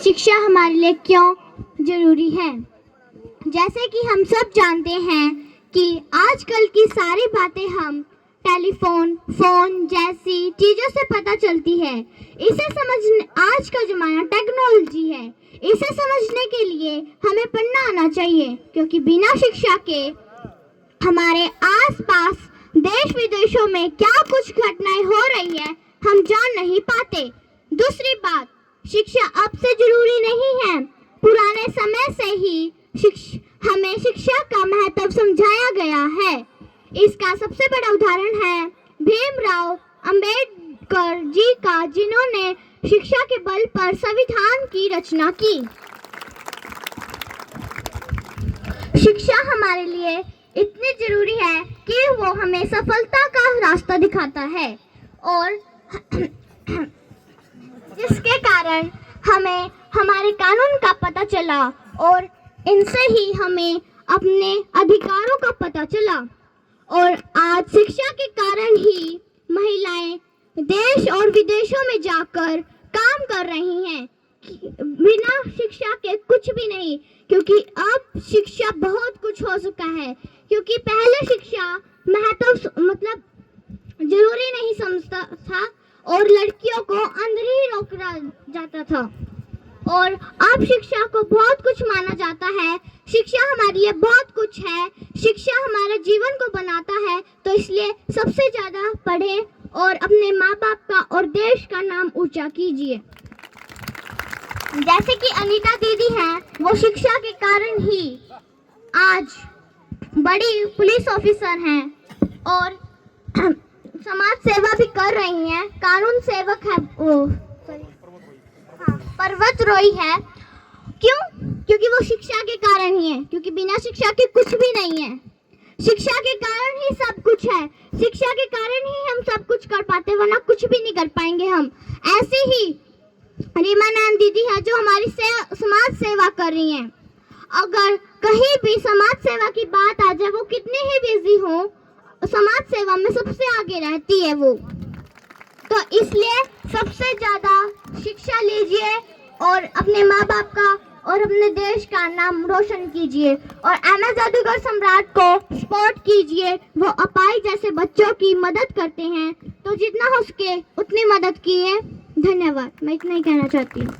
शिक्षा हमारे लिए क्यों जरूरी है। जैसे कि हम सब जानते हैं कि आजकल की सारी बातें हम टेलीफोन, फोन जैसी चीजों से पता चलती है। इसे समझने, आज का जमाना टेक्नोलॉजी है, इसे समझने के लिए हमें पढ़ना आना चाहिए, क्योंकि बिना शिक्षा के हमारे आसपास देश विदेशों में क्या कुछ घटनाएं हो रही है हम जान नहीं पाते। दूसरी बात, शिक्षा अब से जरूरी नहीं है, पुराने समय से ही हमें शिक्षा का महत्व समझाया गया है। इसका सबसे बड़ा उदाहरण है भीमराव अंबेडकर जी का, जिन्होंने शिक्षा के बल पर संविधान की रचना की। शिक्षा हमारे लिए इतनी जरूरी है कि वो हमें सफलता का रास्ता दिखाता है, और जिसके कारण हमें हमारे कानून का पता चला और इनसे ही हमें अपने अधिकारों का पता चला। और आज शिक्षा के कारण ही महिलाएं देश और विदेशों में जाकर काम कर रही हैं। बिना शिक्षा के कुछ भी नहीं, क्योंकि अब शिक्षा बहुत कुछ हो चुका है। क्योंकि पहले शिक्षा महत्व मतलब जरूरी नहीं समझता था और लड़कियों को अंदर ही रोका जाता था, और अब शिक्षा को बहुत कुछ माना जाता है। शिक्षा हमारे लिए बहुत कुछ है, शिक्षा हमारे जीवन को बनाता है, तो इसलिए सबसे ज्यादा पढ़े और अपने माँ बाप का और देश का नाम ऊंचा कीजिए। जैसे कि अनीता दीदी हैं, वो शिक्षा के कारण ही आज बड़ी पुलिस ऑफिसर हैं और समाज सेवा भी कर रही हैं। कानून सेवक है वो, पर्वतरोही है। क्यों? क्योंकि वो शिक्षा के कारण ही है, क्योंकि बिना शिक्षा के कुछ भी नहीं है। शिक्षा के कारण ही सब कुछ है, शिक्षा के कारण ही हम सब कुछ कर पाते, वरना कुछ भी नहीं कर पाएंगे हम। ऐसे ही रीमा नैन दीदी है जो हमारी समाज सेवा कर रही हैं। अगर कहीं भी समाज सेवा की बात आ जाए, वो कितनी ही बिजी हो, समाज सेवा में सबसे आगे रहती है वो। तो इसलिए सबसे ज्यादा शिक्षा लीजिए और अपने माँ बाप का और अपने देश का नाम रोशन कीजिए, और MS जादूगर सम्राट को सपोर्ट कीजिए। वो अपाहिज जैसे बच्चों की मदद करते हैं, तो जितना हो सके उतनी मदद कीजिए। धन्यवाद। मैं इतना ही कहना चाहती हूँ।